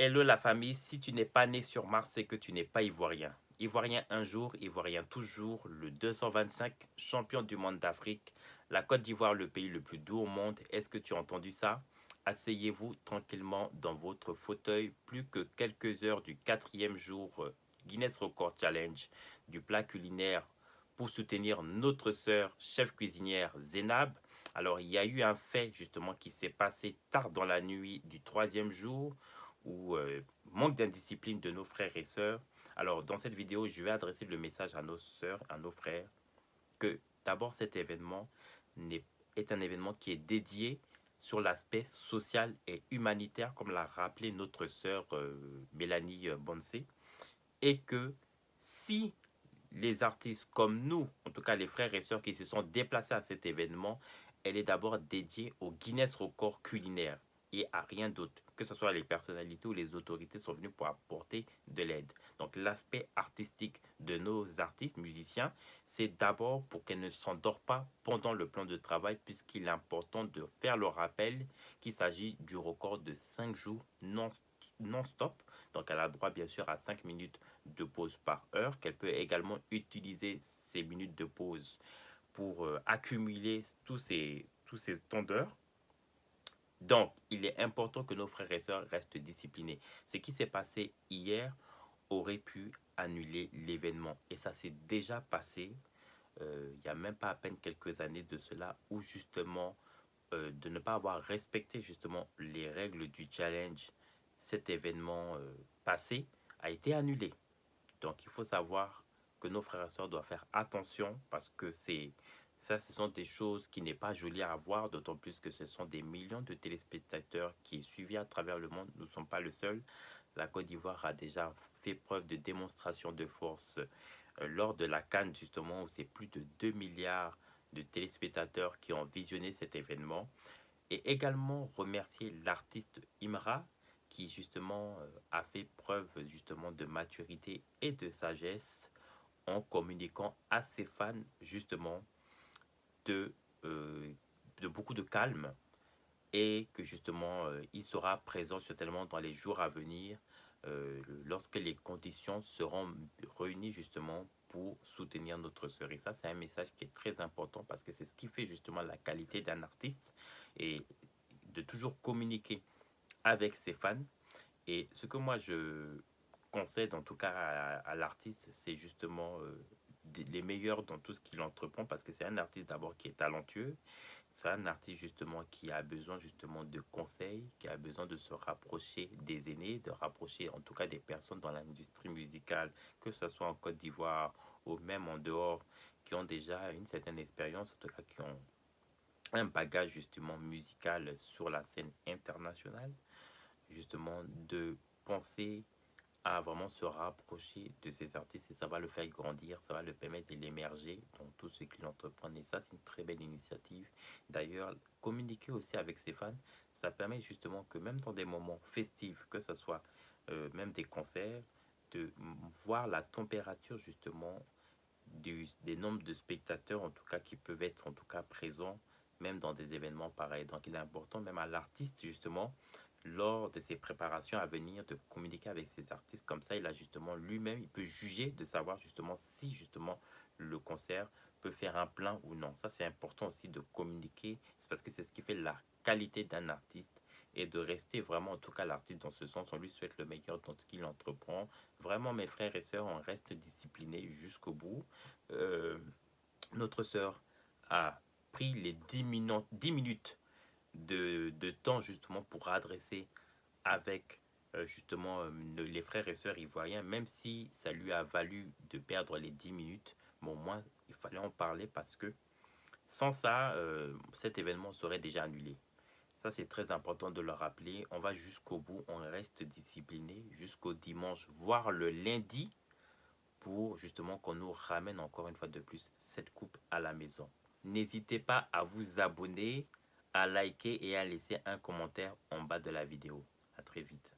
Hello la famille, si tu n'es pas né sur Mars, c'est que tu n'es pas ivoirien. Ivoirien un jour, ivoirien toujours, le 225, champion du monde d'Afrique, la Côte d'Ivoire, le pays le plus doux au monde. Est-ce que tu as entendu ça? Asseyez-vous tranquillement dans votre fauteuil, plus que quelques heures du quatrième jour Guinness Record Challenge du plat culinaire pour soutenir notre sœur chef cuisinière Zénab. Alors il y a eu un fait justement qui s'est passé tard dans la nuit du troisième jour ou manque d'indiscipline de nos frères et sœurs. Alors, dans cette vidéo, je vais adresser le message à nos sœurs, à nos frères, que d'abord cet événement est un événement qui est dédié sur l'aspect social et humanitaire, comme l'a rappelé notre sœur Mélanie Bonsé, et que si les artistes comme nous, en tout cas les frères et sœurs qui se sont déplacés à cet événement, elle est d'abord dédiée au Guinness Record culinaire et à rien d'autre, que ce soit les personnalités ou les autorités sont venues pour apporter de l'aide. Donc l'aspect artistique de nos artistes, musiciens, c'est d'abord pour qu'elle ne s'endort pas pendant le plan de travail, puisqu'il est important de faire le rappel qu'il s'agit du record de 5 jours non-stop. Donc elle a droit bien sûr à 5 minutes de pause par heure, qu'elle peut également utiliser ces minutes de pause pour accumuler tous ces temps d'heures. Donc, il est important que nos frères et sœurs restent disciplinés. Ce qui s'est passé hier aurait pu annuler l'événement. Et ça s'est déjà passé il n'y a même pas à peine quelques années de cela, où justement, de ne pas avoir respecté justement les règles du challenge, cet événement passé a été annulé. Donc, il faut savoir que nos frères et sœurs doivent faire attention parce que ce sont des choses qui n'est pas joli à voir, d'autant plus que ce sont des millions de téléspectateurs qui suivent à travers le monde. Nous ne sommes pas le seul. La Côte d'Ivoire a déjà fait preuve de démonstration de force lors de la CAN, justement, où c'est plus de 2 milliards de téléspectateurs qui ont visionné cet événement. Et également remercier l'artiste Imra qui justement a fait preuve justement de maturité et de sagesse en communiquant à ses fans justement de, euh, de beaucoup de calme et que justement il sera présent certainement dans les jours à venir lorsque les conditions seront réunies justement pour soutenir notre sœur. Et ça, c'est un message qui est très important parce que c'est ce qui fait justement la qualité d'un artiste et de toujours communiquer avec ses fans. Et ce que moi je concède en tout cas à l'artiste, c'est justement les meilleurs dans tout ce qu'il entreprend parce que c'est un artiste d'abord qui est talentueux, c'est un artiste justement qui a besoin justement de conseils, qui a besoin de se rapprocher des aînés, de rapprocher en tout cas des personnes dans l'industrie musicale, que ce soit en Côte d'Ivoire ou même en dehors, qui ont déjà une certaine expérience, en tout cas qui ont un bagage justement musical sur la scène internationale, justement de penser à vraiment se rapprocher de ces artistes et ça va le faire grandir, ça va le permettre de l'émerger dans tout ce qu'il entreprend et ça c'est une très belle initiative. D'ailleurs, communiquer aussi avec ses fans, ça permet justement que même dans des moments festifs, que ce soit même des concerts, de voir la température justement des nombres de spectateurs en tout cas qui peuvent être en tout cas présents même dans des événements pareils. Donc il est important même à l'artiste justement lors de ses préparations à venir de communiquer avec ses artistes comme ça il a justement lui-même il peut juger de savoir justement si justement le concert peut faire un plein ou non. Ça c'est important aussi de communiquer, c'est parce que c'est ce qui fait la qualité d'un artiste et de rester vraiment en tout cas l'artiste dans ce sens. On lui souhaite le meilleur dans ce qu'il entreprend. Vraiment mes frères et sœurs, on reste disciplinés jusqu'au bout. euh, Notre sœur a pris les 10 minutes de temps justement pour adresser avec justement les frères et sœurs ivoiriens, même si ça lui a valu de perdre les 10 minutes. Bon, au moins, il fallait en parler parce que sans ça, cet événement serait déjà annulé. Ça, c'est très important de le rappeler. On va jusqu'au bout, on reste discipliné jusqu'au dimanche, voire le lundi, pour justement qu'on nous ramène encore une fois de plus cette coupe à la maison. N'hésitez pas à vous abonner, à liker et à laisser un commentaire en bas de la vidéo. À très vite.